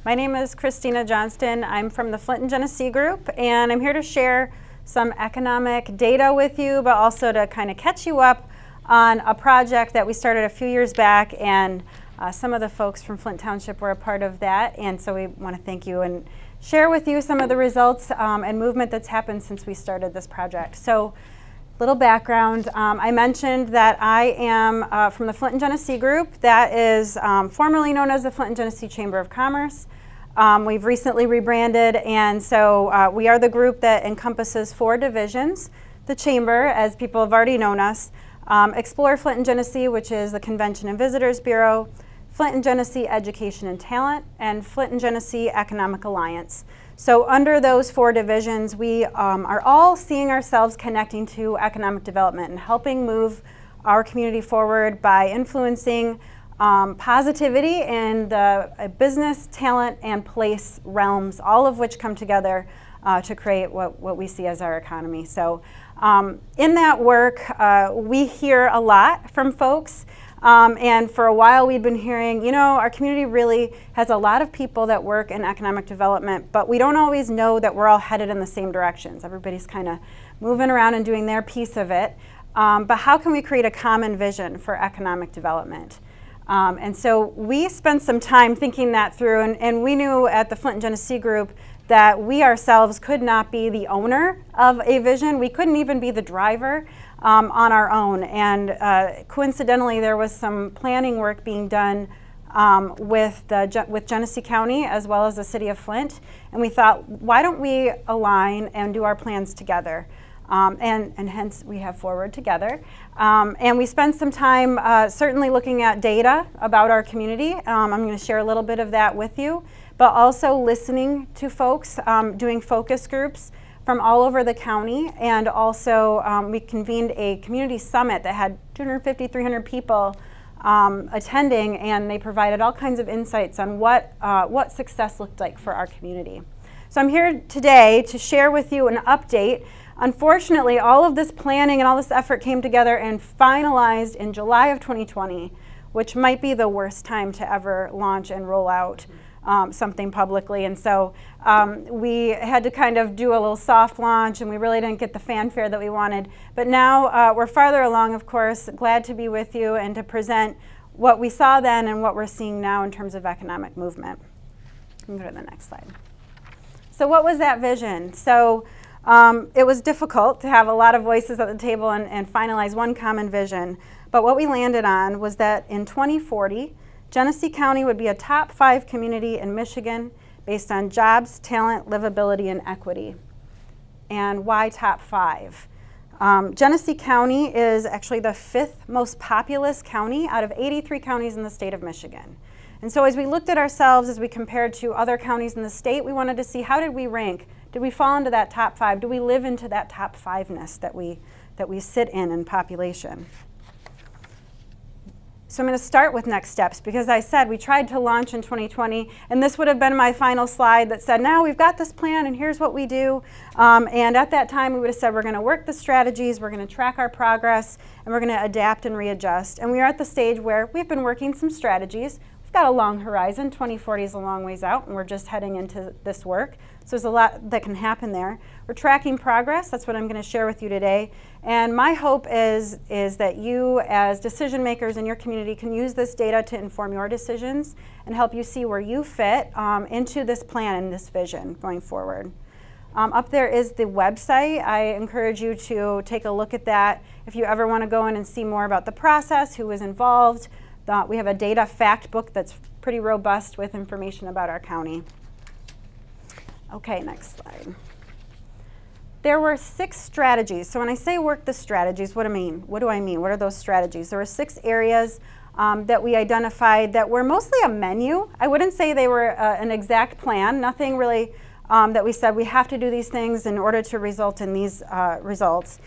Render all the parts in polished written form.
My name is Christina Johnston. I'm from the Flint and Genesee Group, and I'm here to share some economic data with you, but also to kind of catch you up on a project that we started a few years back, and some of the folks from Flint Township were a part of that, and so we want to thank you and share with you some of the results and movement that's happened since we started this project. So, little background, I mentioned that I am from the Flint and Genesee Group. That is formerly known as the Flint and Genesee Chamber of Commerce. We've recently rebranded, and so we are the group that encompasses 4 divisions. The Chamber, as people have already known us, Explore Flint and Genesee, which is the Convention and Visitors Bureau, Flint and Genesee Education and Talent, and Flint and Genesee Economic Alliance. So under those 4 divisions, we are all seeing ourselves connecting to economic development and helping move our community forward by influencing positivity in the business, talent, and place realms, all of which come together to create what we see as our economy. So in that work, we hear a lot from folks. And for a while we've been hearing, you know, our community really has a lot of people that work in economic development, but we don't always know that we're all headed in the same directions. Everybody's kind of moving around and doing their piece of it. But how can we create a common vision for economic development? And so we spent some time thinking that through, and we knew at the Flint and Genesee Group that we ourselves could not be the owner of a vision. We couldn't even be the driver on our own. And coincidentally, there was some planning work being done with Genesee County as well as the city of Flint. And we thought, why don't we align and do our plans together? And hence we have Forward Together. And we spent some time certainly looking at data about our community. I'm going to share a little bit of that with you, but also listening to folks, doing focus groups from all over the county. And also we convened a community summit that had 250, 300 people attending, and they provided all kinds of insights on what success looked like for our community. So I'm here today to share with you an update. Unfortunately, all of this planning and all this effort came together and finalized in July of 2020, which might be the worst time to ever launch and roll out something publicly. And so we had to kind of do a little soft launch, and we really didn't get the fanfare that we wanted. But now we're farther along, of course, glad to be with you and to present what we saw then and what we're seeing now in terms of economic movement. Let me go to the next slide. So what was that vision? So it was difficult to have a lot of voices at the table and finalize one common vision. But what we landed on was that in 2040, Genesee County would be a top 5 community in Michigan based on jobs, talent, livability, and equity. And why top 5? Genesee County is actually the 5th most populous county out of 83 counties in the state of Michigan. And so as we looked at ourselves, as we compared to other counties in the state, we wanted to see, how did we rank? Did we fall into that top 5? Do we live into that top 5-ness that we sit in population? So I'm going to start with next steps, because I said we tried to launch in 2020, and this would have been my final slide that said, now we've got this plan and here's what we do. And at that time we would have said we're going to work the strategies, we're going to track our progress, and we're going to adapt and readjust. And we are at the stage where we've been working some strategies. We've got a long horizon. 2040 is a long ways out, and we're just heading into this work. So there's a lot that can happen there. We're tracking progress. That's what I'm going to share with you today. And my hope is that you, as decision makers in your community, can use this data to inform your decisions and help you see where you fit into this plan and this vision going forward. Up there is the website. I encourage you to take a look at that. If you ever want to go in and see more about the process, who was involved, we have a data fact book that's pretty robust with information about our county. Okay, next slide. There were 6 strategies. So when I say work the strategies, what do I mean? What are those strategies? There were 6 areas that we identified that were mostly a menu. I wouldn't say they were an exact plan. Nothing really that we said we have to do these things in order to result in these results.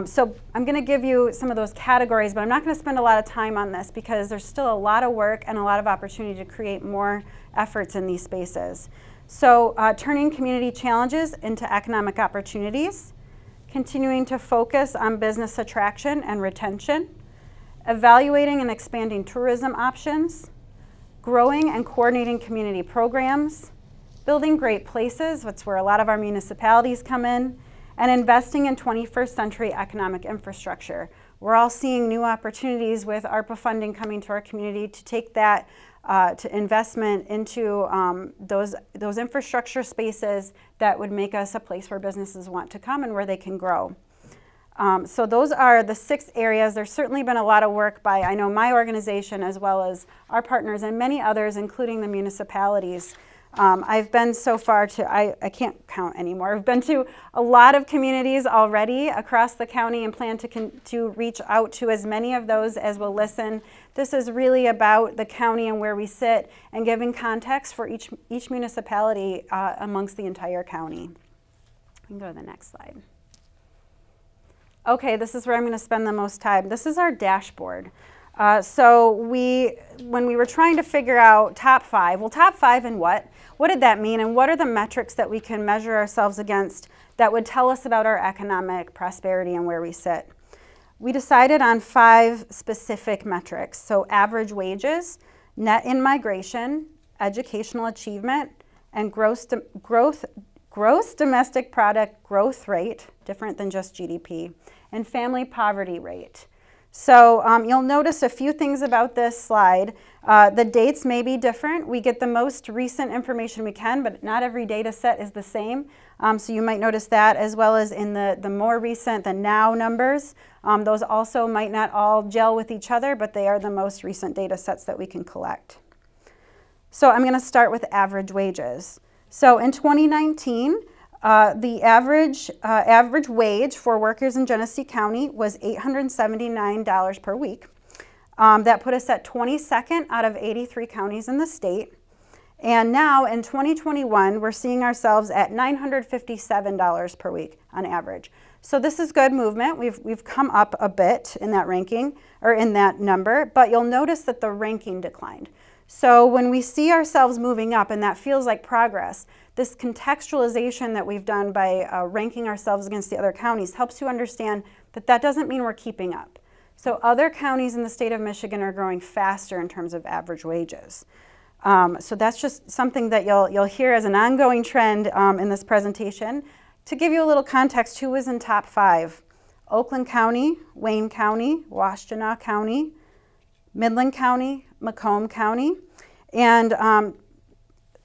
So I'm going to give you some of those categories, but I'm not going to spend a lot of time on this because there's still a lot of work and a lot of opportunity to create more efforts in these spaces. So turning community challenges into economic opportunities, continuing to focus on business attraction and retention, evaluating and expanding tourism options, growing and coordinating community programs, building great places, that's where a lot of our municipalities come in, and investing in 21st century economic infrastructure. We're all seeing new opportunities with ARPA funding coming to our community to take that to investment into those infrastructure spaces that would make us a place where businesses want to come and where they can grow. So those are the 6 areas. There's certainly been a lot of work by, I know, my organization as well as our partners and many others, including the municipalities. I've been so far to, I can't count anymore. I've been to a lot of communities already across the county and plan to reach out to as many of those as will listen. This is really about the county and where we sit and giving context for each municipality amongst the entire county. We can go to the next slide. Okay, this is where I'm going to spend the most time. This is our dashboard. So when we were trying to figure out top 5, well, top 5 in what? What did that mean, and what are the metrics that we can measure ourselves against that would tell us about our economic prosperity and where we sit? We decided on 5 specific metrics. So average wages, net in-migration, educational achievement, and gross domestic product growth rate, different than just GDP, and family poverty rate. So you'll notice a few things about this slide. The dates may be different. We get the most recent information we can, but not every data set is the same. So you might notice that, as well as in the more recent, the now numbers. Those also might not all gel with each other, but they are the most recent data sets that we can collect. So I'm going to start with average wages. So in 2019, the average wage for workers in Genesee County was $879 per week. That put us at 22nd out of 83 counties in the state. And now in 2021, we're seeing ourselves at $957 per week on average. So this is good movement. We've come up a bit in that ranking, or in that number, but you'll notice that the ranking declined. So when we see ourselves moving up, and that feels like progress, this contextualization that we've done by ranking ourselves against the other counties helps you understand that that doesn't mean we're keeping up. So other counties in the state of Michigan are growing faster in terms of average wages. So that's just something that you'll hear as an ongoing trend in this presentation. To give you a little context, who was in top 5? Oakland County, Wayne County, Washtenaw County, Midland County, Macomb County, and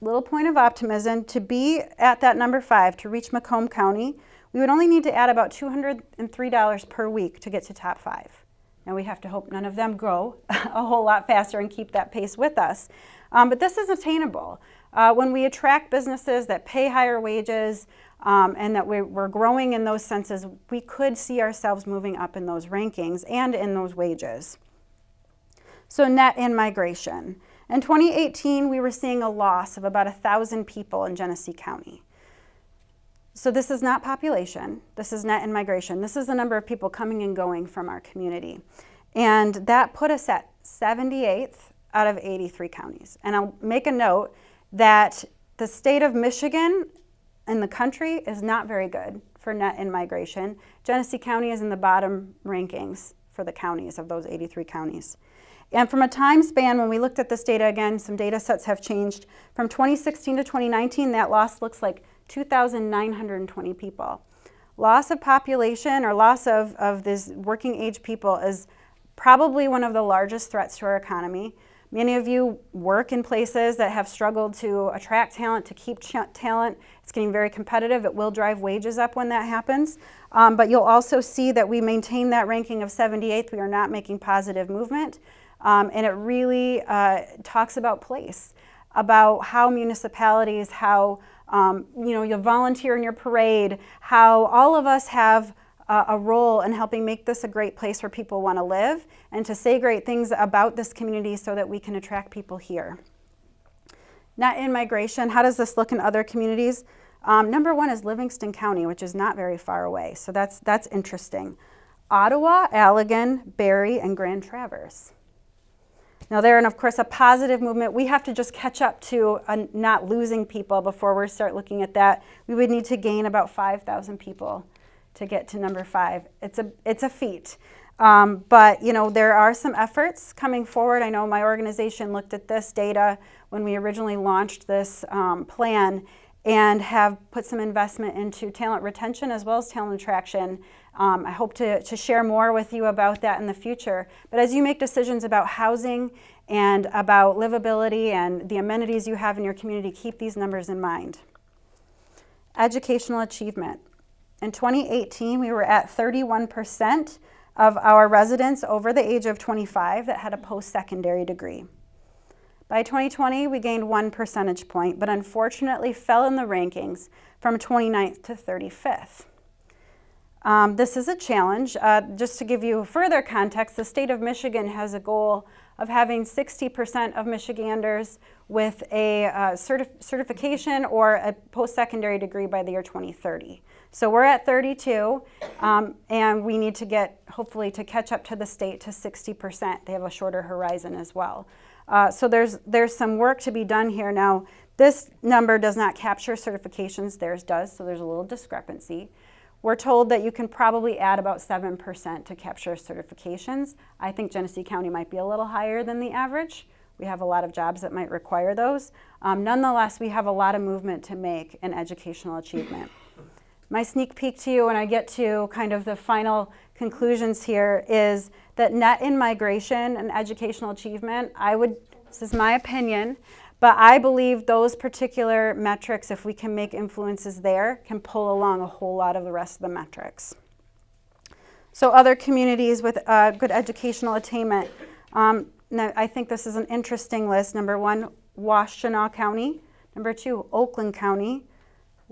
little point of optimism, to be at that number 5, to reach Macomb County, we would only need to add about $203 per week to get to top 5. Now we have to hope none of them grow a whole lot faster and keep that pace with us. But this is attainable. When we attract businesses that pay higher wages and that we're growing in those senses, we could see ourselves moving up in those rankings and in those wages. So net in-migration. In 2018, we were seeing a loss of about 1,000 people in Genesee County. So this is not population, this is net in-migration. This is the number of people coming and going from our community. And that put us at 78th out of 83 counties. And I'll make a note that the state of Michigan and the country is not very good for net in-migration. Genesee County is in the bottom rankings for the counties of those 83 counties. And from a time span, when we looked at this data again, some data sets have changed. From 2016 to 2019, that loss looks like 2,920 people. Loss of population or loss of these working age people is probably one of the largest threats to our economy. Many of you work in places that have struggled to attract talent, to keep talent. It's getting very competitive. It will drive wages up when that happens. But you'll also see that we maintain that ranking of 78th. We are not making positive movement. And it really talks about place, about how municipalities, how you volunteer in your parade, how all of us have a role in helping make this a great place where people want to live and to say great things about this community so that we can attract people here. Net in-migration, how does this look in other communities? Number 1 is Livingston County, which is not very far away, so that's interesting. Ottawa, Allegan, Barrie, and Grand Traverse. Now they're in, of course, a positive movement. We have to just catch up to not losing people before we start looking at that. We would need to gain about 5,000 people to get to number 5. It's a feat. But there are some efforts coming forward. I know my organization looked at this data when we originally launched this plan and have put some investment into talent retention as well as talent attraction. I hope to share more with you about that in the future. But as you make decisions about housing and about livability and the amenities you have in your community, keep these numbers in mind. Educational achievement. In 2018, we were at 31% of our residents over the age of 25 that had a post-secondary degree. By 2020, we gained 1 percentage point, but unfortunately fell in the rankings from 29th to 35th. This is a challenge. Just to give you further context, the state of Michigan has a goal of having 60% of Michiganders with a certification or a post-secondary degree by the year 2030. So we're at 32, and we need to get, hopefully, to catch up to the state to 60%. They have a shorter horizon as well. So there's some work to be done here. Now, this number does not capture certifications, theirs does, so there's a little discrepancy. We're told that you can probably add about 7% to capture certifications. I think Genesee County might be a little higher than the average. We have a lot of jobs that might require those. Nonetheless, we have a lot of movement to make in educational achievement. My sneak peek to you when I get to kind of the final conclusions here is that net in-migration and educational achievement, this is my opinion, but I believe those particular metrics, if we can make influences there, can pull along a whole lot of the rest of the metrics. So other communities with good educational attainment, now I think this is an interesting list. Number 1, Washtenaw County. Number 2, Oakland County,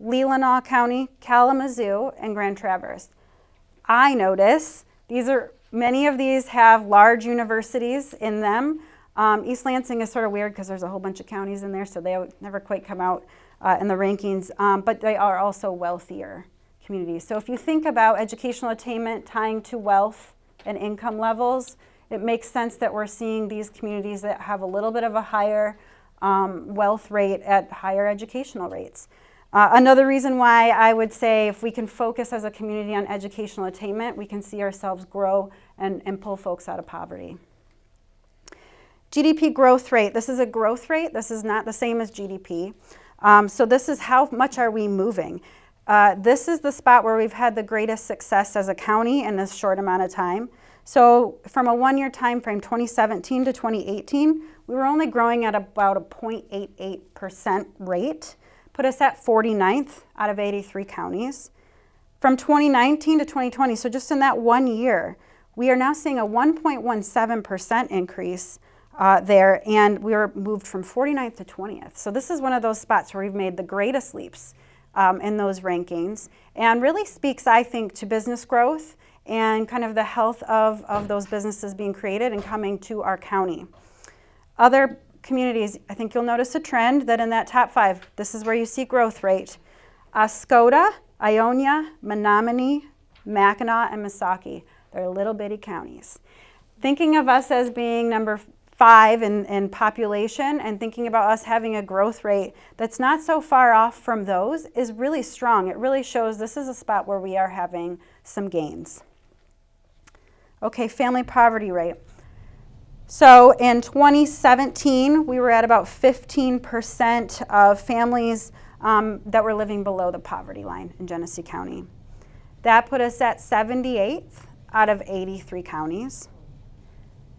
Leelanau County, Kalamazoo, and Grand Traverse. I notice many of these have large universities in them. East Lansing is sort of weird because there's a whole bunch of counties in there, so they never quite come out in the rankings, but they are also wealthier communities. So if you think about educational attainment tying to wealth and income levels, it makes sense that we're seeing these communities that have a little bit of a higher wealth rate at higher educational rates. Another reason why I would say if we can focus as a community on educational attainment, we can see ourselves grow and pull folks out of poverty. GDP growth rate. This is a growth rate. This is not the same as GDP. So this is how much are we moving. This is the spot where we've had the greatest success as a county in this short amount of time. So from a 1-year time frame, 2017 to 2018, we were only growing at about a 0.88% rate, put us at 49th out of 83 counties. From 2019 to 2020, so just in that 1 year, we are now seeing a 1.17% increase there, and we were moved from 49th to 20th. So this is one of those spots where we've made the greatest leaps in those rankings, and really speaks, I think, to business growth and kind of the health of those businesses being created and coming to our county. Other communities, I think you'll notice a trend that in that top 5, this is where you see growth rate. Oscoda, Ionia, Menominee, Mackinac, and Missaukee. They're little bitty counties. Thinking of us as being number 5 in population and thinking about us having a growth rate that's not so far off from those is really strong. It really shows this is a spot where we are having some gains. Okay, family poverty rate. So in 2017, we were at about 15% of families that were living below the poverty line in Genesee County. That put us at 78th out of 83 counties.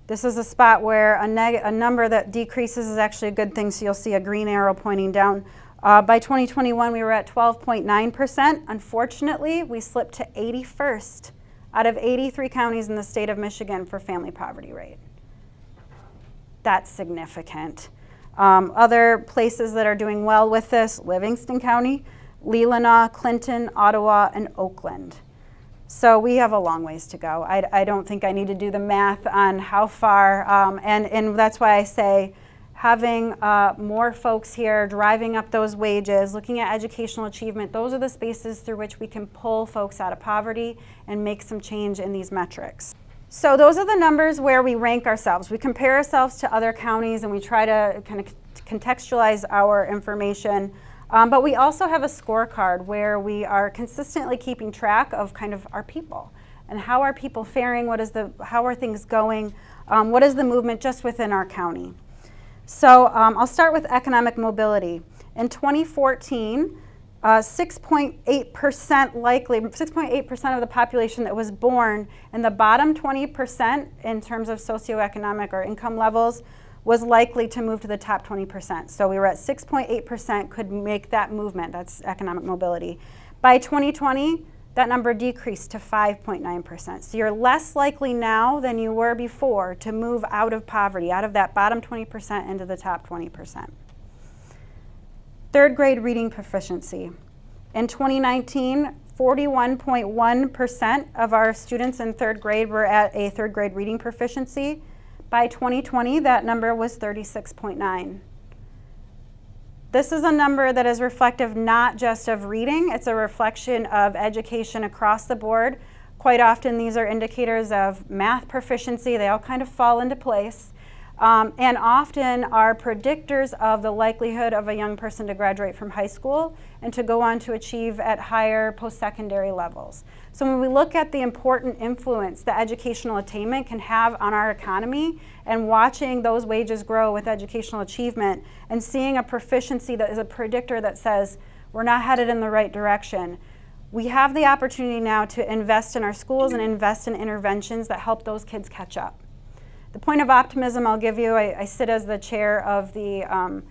This is a spot where a number that decreases is actually a good thing, so you'll see a green arrow pointing down. By 2021, we were at 12.9%. Unfortunately, we slipped to 81st out of 83 counties in the state of Michigan for family poverty rate. That's significant. Other places that are doing well with this, Livingston County, Leelanau, Clinton, Ottawa, and Oakland. So we have a long ways to go. I don't think I need to do the math on how far, and that's why I say having more folks here, driving up those wages, looking at educational achievement, those are the spaces through which we can pull folks out of poverty and make some change in these metrics. So those are the numbers where we rank ourselves. We compare ourselves to other counties and we try to kind of contextualize our information. But we also have a scorecard where we are consistently keeping track of kind of our people and how are people faring, how are things going, what is the movement just within our county. So I'll start with economic mobility. In 2014, 6.8% of the population that was born in the bottom 20% in terms of socioeconomic or income levels was likely to move to the top 20%. So we were at 6.8% could make that movement. That's economic mobility. By 2020, that number decreased to 5.9%. So you're less likely now than you were before to move out of poverty, out of that bottom 20% into the top 20%. Third grade reading proficiency. In 2019, 41.1% of our students in third grade were at a third grade reading proficiency. By 2020, that number was 36.9. This is a number that is reflective not just of reading, it's a reflection of education across the board. Quite often these are indicators of math proficiency, they all kind of fall into place. And often are predictors of the likelihood of a young person to graduate from high school and to go on to achieve at higher post-secondary levels. So when we look at the important influence that educational attainment can have on our economy and watching those wages grow with educational achievement and seeing a proficiency that is a predictor that says we're not headed in the right direction, we have the opportunity now to invest in our schools and invest in interventions that help those kids catch up. The point of optimism I'll give you, I sit as the chair of the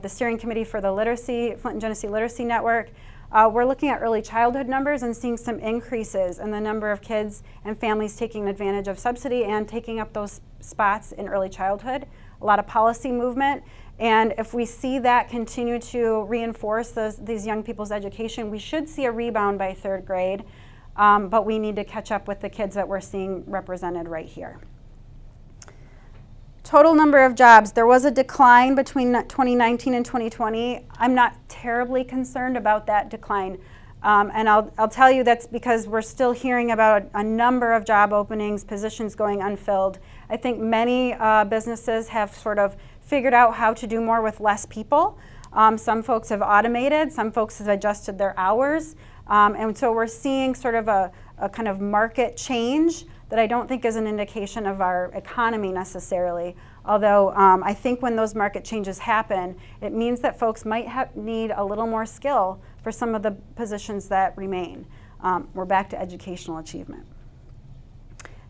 steering committee for the Flint and Genesee Literacy Network. We're looking at early childhood numbers and seeing some increases in the number of kids and families taking advantage of subsidy and taking up those spots in early childhood. A lot of policy movement, and if we see that continue to reinforce these young people's education, we should see a rebound by third grade, but we need to catch up with the kids that we're seeing represented right here. Total number of jobs, there was a decline between 2019 and 2020. I'm not terribly concerned about that decline. And I'll tell you that's because we're still hearing about a number of job openings, positions going unfilled. I think many businesses have sort of figured out how to do more with less people. Some folks have automated, some folks have adjusted their hours. And so we're seeing sort of a kind of market change that I don't think is an indication of our economy necessarily. Although I think when those market changes happen, it means that folks might need a little more skill for some of the positions that remain. We're back to educational achievement.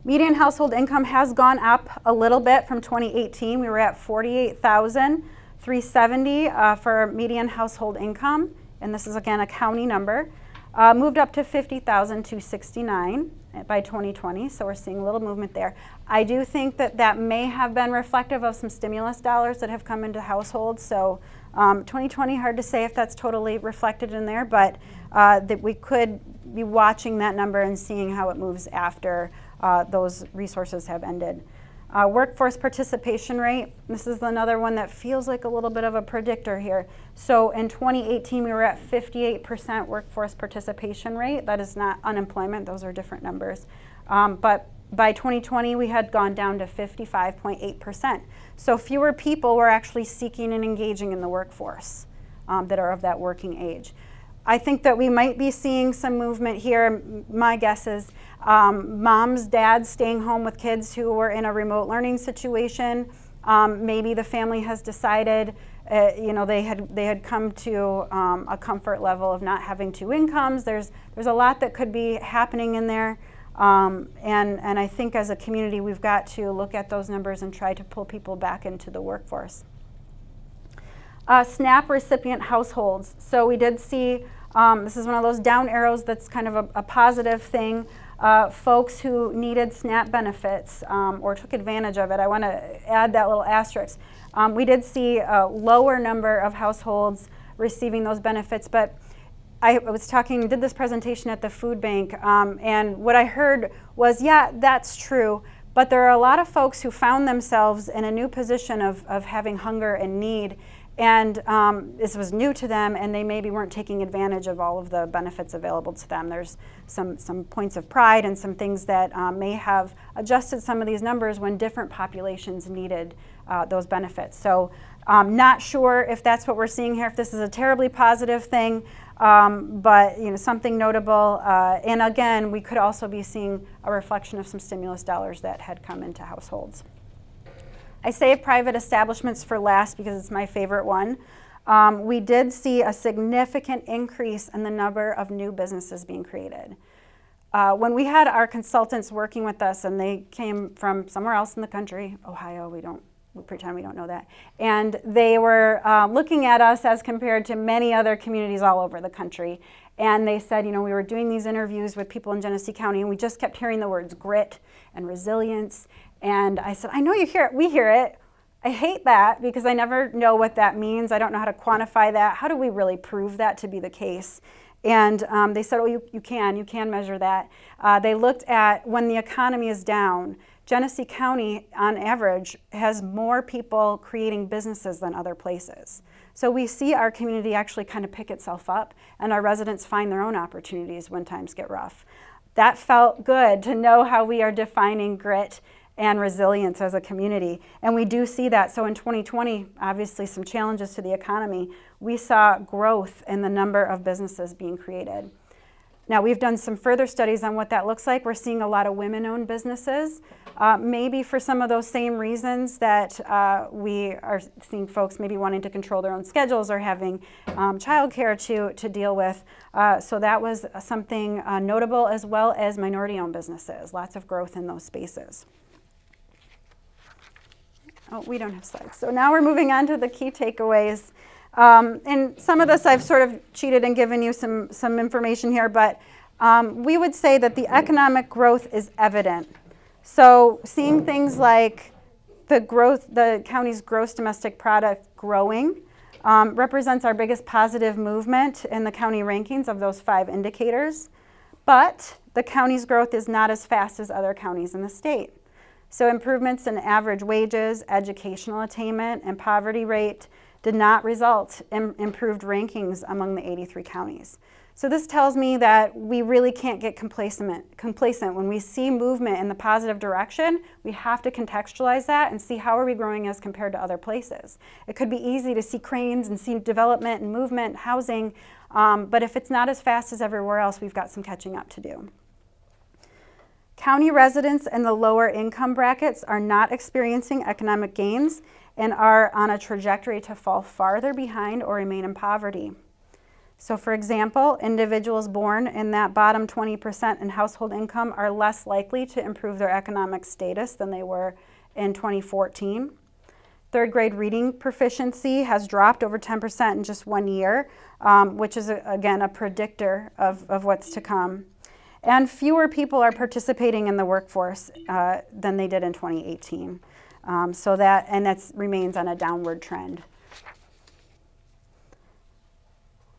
Median household income has gone up a little bit from 2018. We were at $48,370 for median household income, and this is again a county number. Moved up to $50,269 by 2020, so we're seeing a little movement there. I do think that may have been reflective of some stimulus dollars that have come into households, so 2020, hard to say if that's totally reflected in there, but that we could be watching that number and seeing how it moves after those resources have ended. Workforce participation rate, this is another one that feels like a little bit of a predictor here. So in 2018, we were at 58% workforce participation rate. That is not unemployment, those are different numbers. But by 2020, we had gone down to 55.8%. So fewer people were actually seeking and engaging in the workforce that are of that working age. I think that we might be seeing some movement here. My guess is moms, dads staying home with kids who were in a remote learning situation. Maybe the family has decided, they had come to a comfort level of not having two incomes. There's a lot that could be happening in there. And I think as a community, we've got to look at those numbers and try to pull people back into the workforce. SNAP recipient households. So we did see, this is one of those down arrows that's kind of a positive thing. Folks who needed SNAP benefits or took advantage of it. I want to add that little asterisk. We did see a lower number of households receiving those benefits, but I did this presentation at the food bank, and what I heard was, yeah, that's true, but there are a lot of folks who found themselves in a new position of having hunger and need. And this was new to them, and they maybe weren't taking advantage of all of the benefits available to them. There's some points of pride and some things that may have adjusted some of these numbers when different populations needed those benefits. So Not sure if that's what we're seeing here, if this is a terribly positive thing, but something notable. And again, we could also be seeing a reflection of some stimulus dollars that had come into households. I save private establishments for last because it's my favorite one. We did see a significant increase in the number of new businesses being created. When we had our consultants working with us, and they came from somewhere else in the country, Ohio, we pretend we don't know that, and they were looking at us as compared to many other communities all over the country. And they said, we were doing these interviews with people in Genesee County, and we just kept hearing the words grit and resilience. And I said, I know you hear it, we hear it. I hate that because I never know what that means. I don't know how to quantify that. How do we really prove that to be the case? And they said, oh, you can measure that. They looked at when the economy is down, Genesee County, on average, has more people creating businesses than other places. So we see our community actually kind of pick itself up, and our residents find their own opportunities when times get rough. That felt good to know how we are defining grit and resilience as a community. And we do see that. So in 2020, obviously some challenges to the economy, we saw growth in the number of businesses being created. Now, we've done some further studies on what that looks like. We're seeing a lot of women-owned businesses, maybe for some of those same reasons that we are seeing folks maybe wanting to control their own schedules or having childcare to deal with. So that was something notable, as well as minority-owned businesses. Lots of growth in those spaces. Oh, we don't have slides. So now we're moving on to the key takeaways. And some of this I've sort of cheated and given you some information here, but we would say that the economic growth is evident. So seeing things like the county's gross domestic product growing represents our biggest positive movement in the county rankings of those 5 indicators. But the county's growth is not as fast as other counties in the state. So improvements in average wages, educational attainment, and poverty rate did not result in improved rankings among the 83 counties. So this tells me that we really can't get complacent. When we see movement in the positive direction, we have to contextualize that and see how are we growing as compared to other places. It could be easy to see cranes and see development and movement, housing, but if it's not as fast as everywhere else, we've got some catching up to do. County residents in the lower income brackets are not experiencing economic gains and are on a trajectory to fall farther behind or remain in poverty. So for example, individuals born in that bottom 20% in household income are less likely to improve their economic status than they were in 2014. Third grade reading proficiency has dropped over 10% in just 1 year, which is again a predictor of what's to come. And fewer people are participating in the workforce than they did in 2018. So that remains on a downward trend.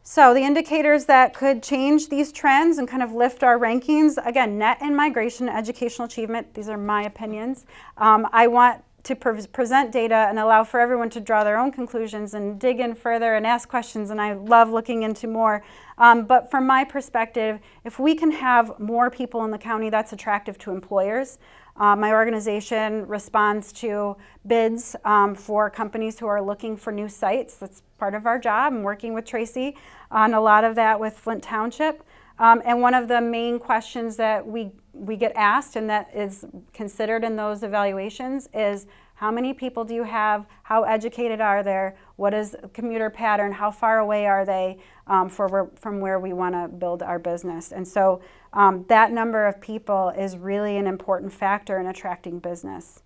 So the indicators that could change these trends and kind of lift our rankings, again, net and migration, educational achievement, these are my opinions. I want to present data and allow for everyone to draw their own conclusions and dig in further and ask questions, and I love looking into more. But from my perspective, if we can have more people in the county, that's attractive to employers. My organization responds to bids for companies who are looking for new sites. That's part of our job. I'm working with Tracy on a lot of that with Flint Township. And one of the main questions that we get asked and that is considered in those evaluations is, how many people do you have? How educated are they? What is the commuter pattern? How far away are they from where we want to build our business? And so that number of people is really an important factor in attracting business.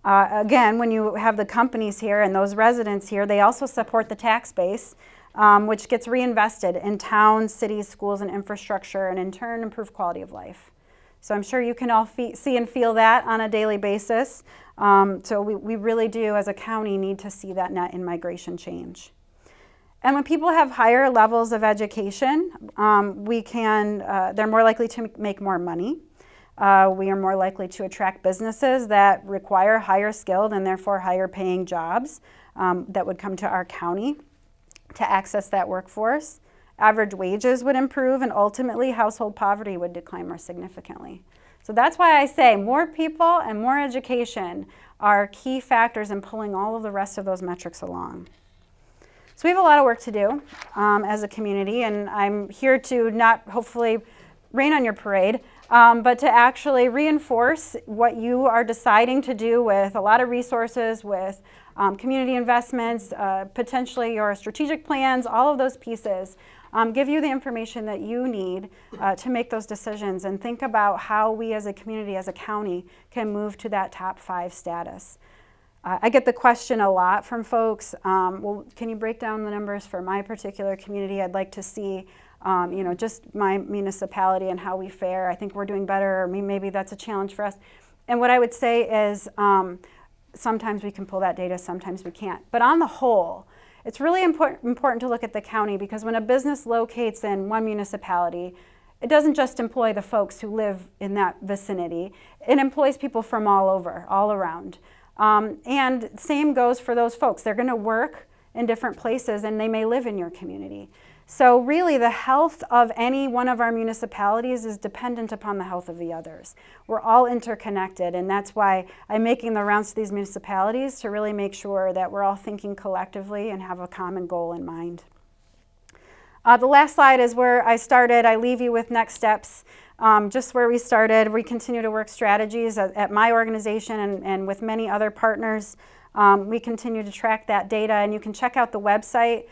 Again, when you have the companies here and those residents here, they also support the tax base, which gets reinvested in towns, cities, schools, and infrastructure, and in turn improve quality of life. So I'm sure you can all see and feel that on a daily basis. So we really do, as a county, need to see that net in migration change. And when people have higher levels of education, they're more likely to make more money. We are more likely to attract businesses that require higher skilled and therefore higher paying jobs that would come to our county to access that workforce. Average wages would improve, and ultimately household poverty would decline more significantly. So that's why I say more people and more education are key factors in pulling all of the rest of those metrics along. So we have a lot of work to do as a community, and I'm here to not hopefully rain on your parade, but to actually reinforce what you are deciding to do with a lot of resources, with community investments, potentially your strategic plans, all of those pieces. Give you the information that you need to make those decisions and think about how we as a community, as a county, can move to that top 5 status. I get the question a lot from folks, well, can you break down the numbers for my particular community? I'd like to see just my municipality and how we fare. I think we're doing better, or maybe that's a challenge for us. And what I would say is sometimes we can pull that data, sometimes we can't. But on the whole, it's really important to look at the county, because when a business locates in one municipality, it doesn't just employ the folks who live in that vicinity. It employs people from all over, all around. And same goes for those folks. They're going to work in different places, and they may live in your community. So really, the health of any one of our municipalities is dependent upon the health of the others. We're all interconnected, and that's why I'm making the rounds to these municipalities to really make sure that we're all thinking collectively and have a common goal in mind. The last slide is where I started. I leave you with next steps. Just where we started. We continue to work strategies at my organization and with many other partners. We continue to track that data, and you can check out the website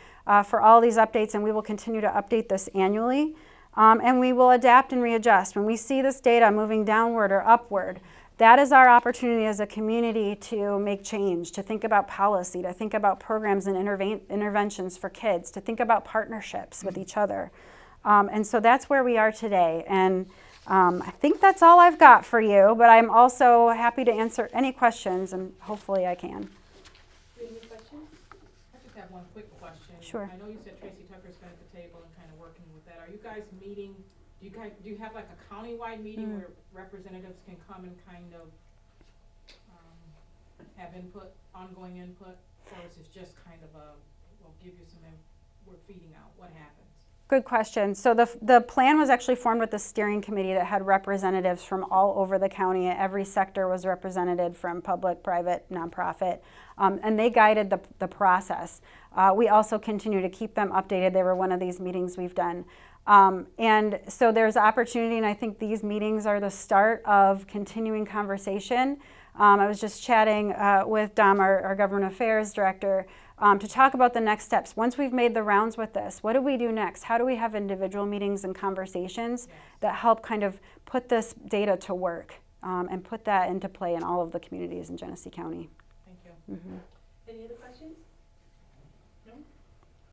for all these updates, and we will continue to update this annually. And we will adapt and readjust. When we see this data moving downward or upward, that is our opportunity as a community to make change, to think about policy, to think about programs and interventions for kids, to think about partnerships with each other. And so that's where we are today. And I think that's all I've got for you, but I'm also happy to answer any questions, and hopefully I can. Do you have any questions? I just have one quick question. Sure. I know you said Tracy Tucker's been at the table and kind of working with that. Are you guys meeting, do you have like a countywide meeting where representatives can come and kind of have input, ongoing input, or is it just kind of we'll give you some, we're feeding out, what happens? Good question. So the plan was actually formed with the steering committee that had representatives from all over the county. Every sector was represented, from public, private, nonprofit, and they guided the process. We also continue to keep them updated. They were one of these meetings we've done. And so there's opportunity, and I think these meetings are the start of continuing conversation. I was just chatting with Dom, our government affairs director, to talk about the next steps. Once we've made the rounds with this, what do we do next? How do we have individual meetings and conversations that help kind of put this data to work and put that into play in all of the communities in Genesee County? Thank you. Any other questions?